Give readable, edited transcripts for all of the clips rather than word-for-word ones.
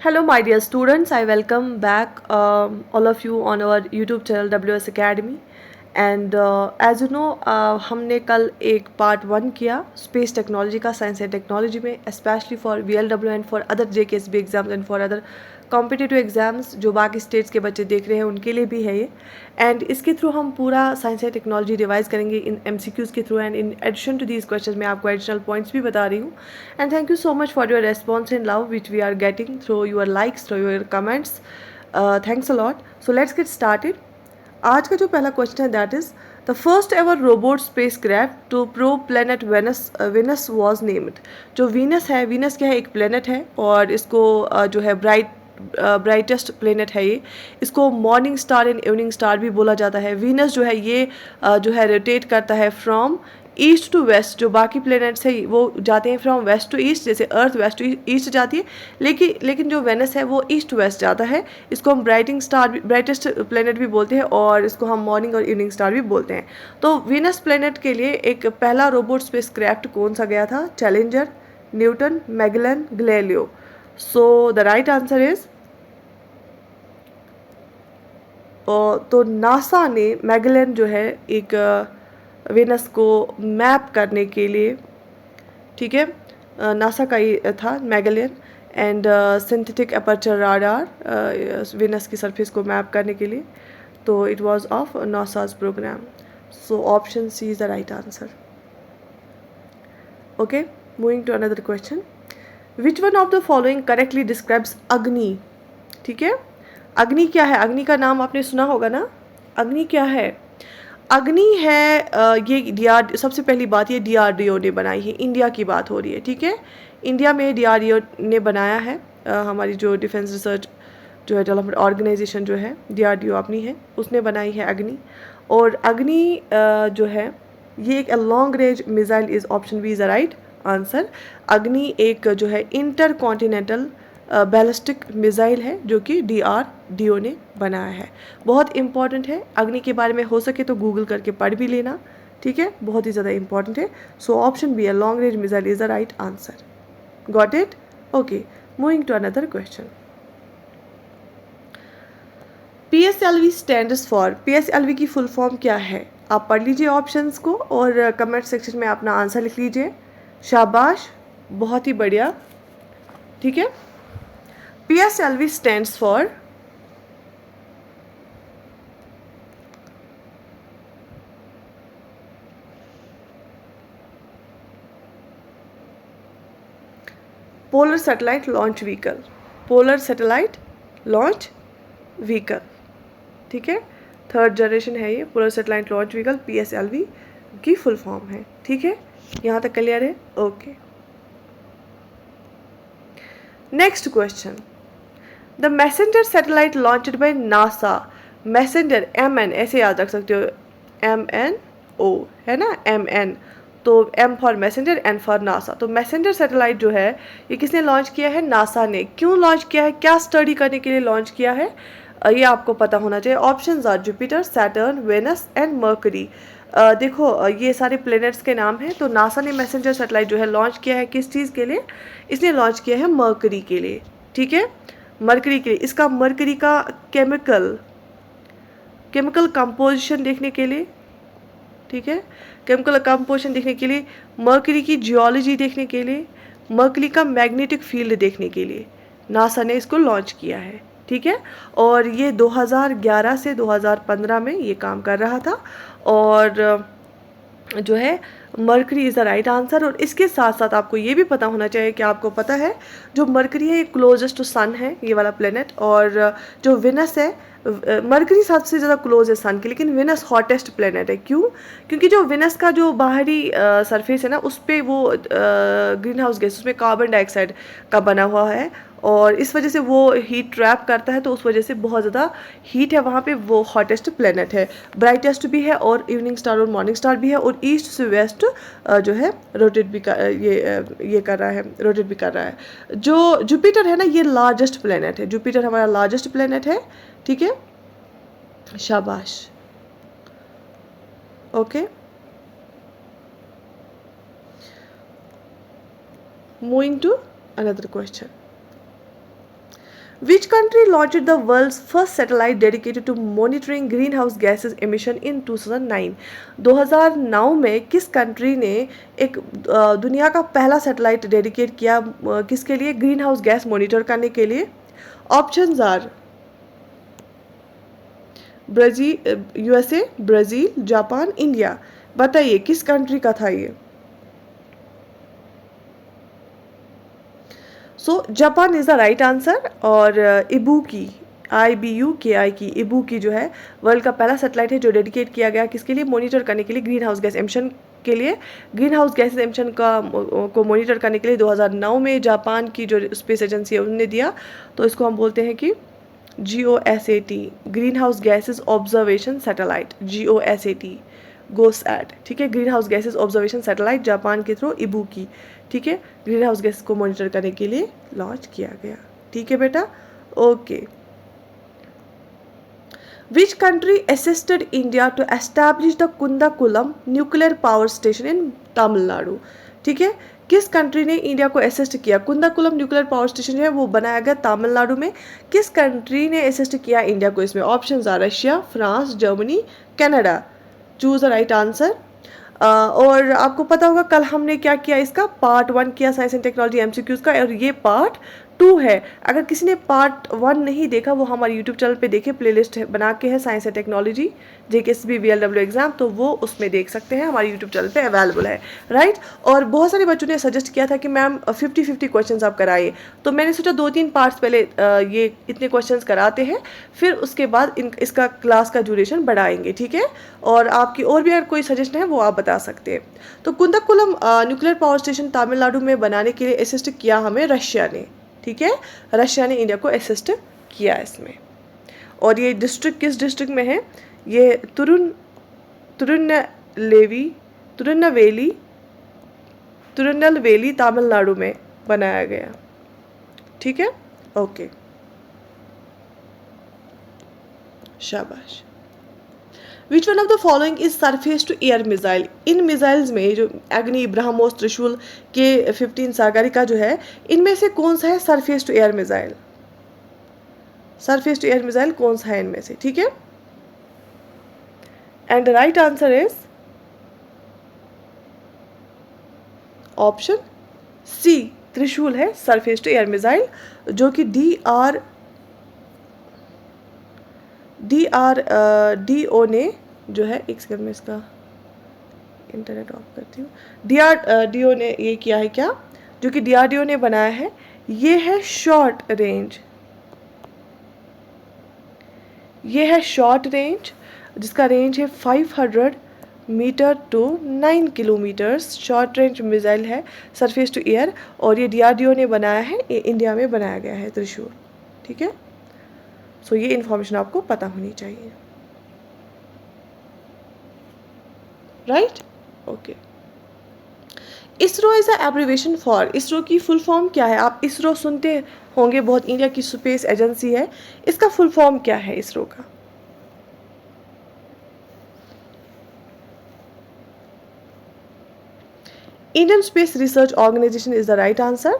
Hello, my dear students. I welcome back all of you on our YouTube channel WS Academy. And as you know हमने कल एक part 1 किया space technology का, science and technology में, specially for VLW and for other JKSB exams and for other competitive exams जो बाकी states के बच्चे देख रहे हैं उनके लिए भी है ये। एंड इसके थ्रू हम पूरा साइंस एंड टेक्नोलॉजी रिवाइज करेंगे इन MCQs के through, and in addition to these question मैं आपको एडिशनल पॉइंट्स भी बता रही हूँ। And thank you so much for your response and love which we are getting through your likes, through your comments. Thanks a lot. So let's get started. आज का जो पहला क्वेश्चन है that is the first ever robot spacecraft to probe planet Venus was named. जो Venus है, Venus क्या है, एक प्लेनेट है और इसको जो है ब्राइटेस्ट प्लेनेट है ये। इसको morning star and evening star भी बोला जाता है। वीनस जो है ये जो है रोटेट करता है फ्रॉम ईस्ट टू वेस्ट। जो बाकी प्लेनेट्स है वो जाते हैं फ्रॉम वेस्ट टू ईस्ट, जैसे अर्थ वेस्ट टू ईस्ट जाती है, लेकिन जो वेनस है वो ईस्ट टू वेस्ट जाता है। इसको हम ब्राइटेस्ट प्लेनेट भी बोलते हैं और इसको हम मॉर्निंग और इवनिंग स्टार भी बोलते हैं। तो वीनस प्लेनेट के लिए एक पहला रोबोट स्पेस क्राफ्ट कौन सा गया था? Challenger, Newton, Magellan, Galileo. So the right answer is तो नासा ने मैगेलन जो है एक वेनस को मैप करने के लिए, ठीक है, नासा का ही था Magellan, and synthetic aperture radar Venus की सरफेस को मैप करने के लिए। तो it was of NASA's program. So option C is the right answer. Okay, moving to another question. Which one of the following correctly describes Agni? ठीक है, अग्नि क्या है? अग्नि का नाम आपने सुना होगा ना। अग्नि क्या है? अग्नि है ये सबसे पहली बात ये DRDO ने बनाई है। इंडिया की बात हो रही है, ठीक है। इंडिया में DRDO ने बनाया है। हमारी जो डिफेंस रिसर्च जो है डेवलपमेंट ऑर्गेनाइजेशन जो है DRDO अपनी है, उसने बनाई है अग्नि। और अग्नि जो है ये एक long range missile is option B is the right answer. Agni एक जो है इंटर कॉन्टिनेंटल बैलिस्टिक मिसाइल है जो कि DRDO ने बनाया है। बहुत इंपॉर्टेंट है। अग्नि के बारे में हो सके तो गूगल करके पढ़ भी लेना, ठीक है, बहुत ही ज़्यादा इंपॉर्टेंट है। So option B, long range missile is the right answer. Got it? Okay, moving to another question. PSLV stands for, PSLV की फुल फॉर्म क्या है? आप पढ़ लीजिए ऑप्शंस को और कमेंट सेक्शन में अपना आंसर लिख लीजिए। शाबाश, बहुत ही बढ़िया, ठीक है। PSLV stands for polar satellite launch vehicle. Polar satellite launch vehicle, ठीक है। थर्ड जनरेशन है ये polar satellite launch vehicle, PSLV की फुल फॉर्म है, ठीक है। यहाँ तक क्लियर है? Okay, next question. The messenger satellite launched by NASA. Messenger MN ऐसे याद रख सकते हो, MNO है ना, MN। तो M for messenger, N for NASA. तो मैसेंजर सैटेलाइट जो है ये किसने लॉन्च किया है? नासा ने। क्यों लॉन्च किया है? क्या स्टडी करने के लिए लॉन्च किया है? ये आपको पता होना चाहिए। Options are Jupiter, Saturn, Venus and Mercury. देखो ये सारे प्लैनेट्स के नाम हैं। तो नासा ने मैसेंजर सैटेलाइट जो है लॉन्च किया है किस चीज़ के लिए? इसने लॉन्च किया है मर्करी के लिए, ठीक है, मरकरी के लिए। इसका मरकरी का केमिकल कंपोजिशन देखने के लिए, ठीक है, केमिकल कंपोजिशन देखने के लिए, मरकरी की जियोलॉजी देखने के लिए, मरकरी का मैग्नेटिक फील्ड देखने के लिए नासा ने इसको लॉन्च किया है, ठीक है। और ये 2011 से 2015 में ये काम कर रहा था। और जो है mercury is the right answer. और इसके साथ साथ आपको ये भी पता होना चाहिए कि आपको पता है जो मरकरी है ये क्लोजेस्ट टू सन है, ये वाला प्लेनेट। और जो वेनस है, मरकरी सबसे ज़्यादा क्लोज है सन के, लेकिन वेनस हॉटेस्ट प्लेनेट है। क्यों? क्योंकि जो वेनस का जो बाहरी सरफेस है ना, उस पर वो ग्रीन हाउस गैस, उसमें कार्बन डाइऑक्साइड का बना हुआ है और इस वजह से वो हीट ट्रैप करता है। तो उस वजह से बहुत ज़्यादा हीट है वहाँ पे, वो हॉटेस्ट प्लेनेट है। ब्राइटेस्ट भी है और इवनिंग स्टार और मॉर्निंग स्टार भी है। और ईस्ट से वेस्ट जो है रोटेट भी कर ये कर रहा है, रोटेट भी कर रहा है। जो जुपिटर है ना, ये लार्जेस्ट प्लेनेट है। जुपिटर हमारा लार्जेस्ट प्लेनेट है, ठीक है। शाबाश, okay. Moving to another question. Which country launched the world's first satellite dedicated to monitoring greenhouse gases emission in 2009? 2009 में किस कंट्री ने एक दुनिया का पहला सैटेलाइट डेडिकेट किया किसके लिए? ग्रीन हाउस गैस मॉनिटर करने के लिए. Options are Brazil, USA, Brazil, Japan, India. बताइए किस कंट्री का था ये? So Japan is the right answer. और इबुकी, IBUKI की इबुकी जो है वर्ल्ड का पहला सैटेलाइट है जो डेडिकेट किया गया किसके लिए? मॉनिटर करने के लिए, ग्रीन हाउस गैस एमिशन के लिए. ग्रीन हाउस गैस एमिशन को मॉनिटर करने के लिए 2009 में जापान की जो स्पेस एजेंसी है उन्होंने दिया. तो इसको हम बोलते हैं कि GOSAT, green house gases observation satellite, GOSAT, GOSAT. ठीक है, green house gases observation satellite Japan के थ्रू इबुकी. ठीक है, ग्रीन हाउस गैस को मॉनिटर करने के लिए लॉन्च किया गया. ठीक है बेटा, okay. Which country assisted India to establish the Kundakulam nuclear power station in Tamil Nadu? ठीक है, किस कंट्री ने इंडिया को असिस्ट किया? कुंदाकुलम न्यूक्लियर पावर स्टेशन है वो बनाया गया तमिलनाडु में. किस कंट्री ने असिस्ट किया इंडिया को इसमें? Options are Russia, France, Germany, Canada. Choose the right answer. और आपको पता होगा कल हमने क्या किया, इसका पार्ट 1 किया साइंस एंड टेक्नोलॉजी MCQs का, और ये पार्ट 2 है. अगर किसी ने पार्ट 1 नहीं देखा वो हमारे यूट्यूब चैनल पे देखे, प्लेलिस्ट बना के है science and technology JKSB VLW exam, तो वो उसमें देख सकते हैं, हमारे यूट्यूब चैनल पे अवेलेबल है. राइट. और बहुत सारे बच्चों ने सजेस्ट किया था कि मैम 50-50 क्वेश्चंस आप कराइए, तो मैंने सोचा 2-3 पार्ट्स पहले ये इतने क्वेश्चंस कराते हैं, फिर उसके बाद इसका क्लास का ड्यूरेशन बढ़ाएंगे. ठीक है, और आपकी और भी अगर कोई सजेशन है वो आप बता सकते हैं. तो कुंदाकुलम न्यूक्लियर पावर स्टेशन तमिलनाडु में बनाने के लिए असिस्ट किया हमें रशिया ने. ठीक है, रशिया ने इंडिया को असिस्ट किया इसमें. और ये डिस्ट्रिक्ट किस डिस्ट्रिक्ट में है? ये तिरुनेलवेली तमिलनाडु में बनाया गया. ठीक है, ओके, शाबाश. Which one of the following is surface to air missile? इन मिसाइल्स में जो अग्नि, ब्रह्मोस, त्रिशूल, K-15 सागरिका जो है, इनमें से कौन सा है surface to air missile? Surface to air missile कौन सा है इनमें से? ठीक है, and the right answer is option C, Trishul है सरफेस टू एयर मिसाइल, जो कि DRDO ने जो है, एक सेकंड में इसका इंटरनेट ऑफ करती हूँ. DRDO ने ये किया है क्या, जो कि DRDO ने बनाया है, ये है शॉर्ट रेंज. ये है शॉर्ट रेंज जिसका रेंज है 500 metre to 9 kilometres. Short range missile है सरफेस टू एयर, और ये DRDO ने बनाया है, ये इंडिया में बनाया गया है, त्रिशूल. ठीक है, सो ये इन्फॉर्मेशन आपको पता होनी चाहिए. Right, okay. ISRO is a abbreviation for, ISRO की फुल फॉर्म क्या है? आप इसरो सुनते होंगे बहुत, इंडिया की स्पेस एजेंसी है, इसका फुल फॉर्म क्या है इसरो का? Indian Space Research Organisation is the right answer.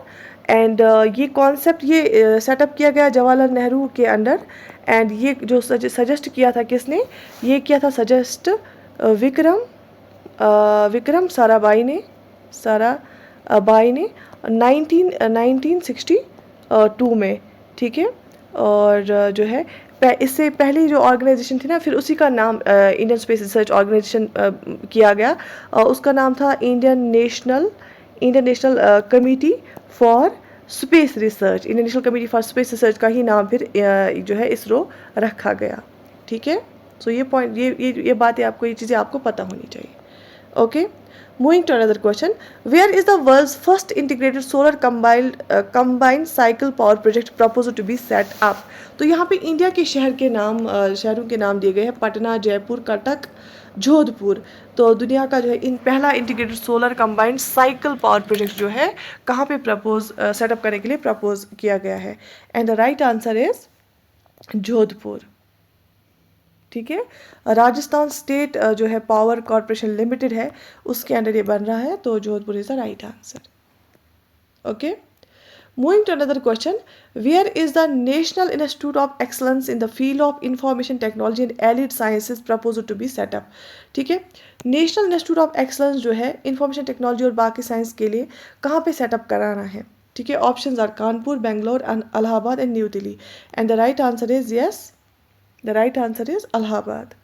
And ये कॉन्सेप्ट ये सेटअप किया गया जवाहरलाल नेहरू के अंडर. एंड ये जो सजेस्ट किया था किसने? ये किया था सजेस्ट विक्रम साराभाई ने 1962 में. ठीक है, और जो है इससे पहले जो ऑर्गेनाइजेशन थी ना, फिर उसी का नाम इंडियन स्पेस रिसर्च ऑर्गेनाइजेशन किया गया. उसका नाम था Indian national committee for space research. Indian national committee for space research का ही नाम फिर जो है इसरो रखा गया. ठीक है, सो ये पॉइंट, ये बातें आपको, ये चीज़ें आपको पता होनी चाहिए. Okay, moving to another question. Where is the world's first integrated solar combined cycle power project propose to be set up? तो यहाँ पे इंडिया के शहरों के नाम दिए गए हैं, पटना, जयपुर, कटक, जोधपुर. तो दुनिया का जो है इन पहला integrated solar combined cycle power project जो है कहाँ पे सेटअप करने के लिए प्रपोज किया गया है? And the right answer is Jodhpur. ठीक है, राजस्थान स्टेट जो है पावर कॉरपोरेशन लिमिटेड है, उसके अंडर ये बन रहा है, तो Jodhpur is the right answer. Okay, Moving to another question, where is the National Institute of Excellence in the field of Information Technology and Allied Sciences proposed to be set up? ठीक है, national institute of excellence जो है information technology और बाकी science के लिए कहाँ पे सेटअप कराना है? ठीक है, options are Kanpur, Bangalore, Allahabad and New Delhi, and the right answer is yes, the right answer is Allahabad.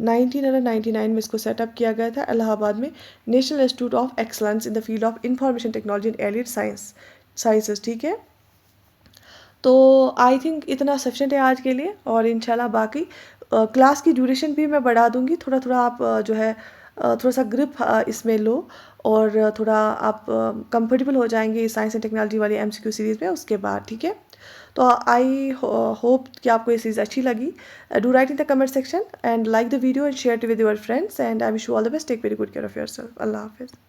1999 में इसको सेटअप किया गया था इलाहाबाद में, national institute of excellence in the field of information technology and allied sciences. ठीक है, तो आई थिंक इतना सफिशेंट है आज के लिए, और इंशाल्लाह बाकी क्लास की ड्यूरेशन भी मैं बढ़ा दूंगी, थोड़ा थोड़ा आप जो है थोड़ा सा ग्रिप इसमें लो, और थोड़ा आप कंफर्टेबल हो जाएंगे इस साइंस एंड टेक्नोलॉजी वाली MCQ सीरीज़ में उसके बाद। ठीक है, तो आई होप कि आपको ये सीरीज़ अच्छी लगी। Do write in the comment section and like the video and share it with your friends, and I wish you all the best, take very good care of your self. अल्लाह हाफिज़।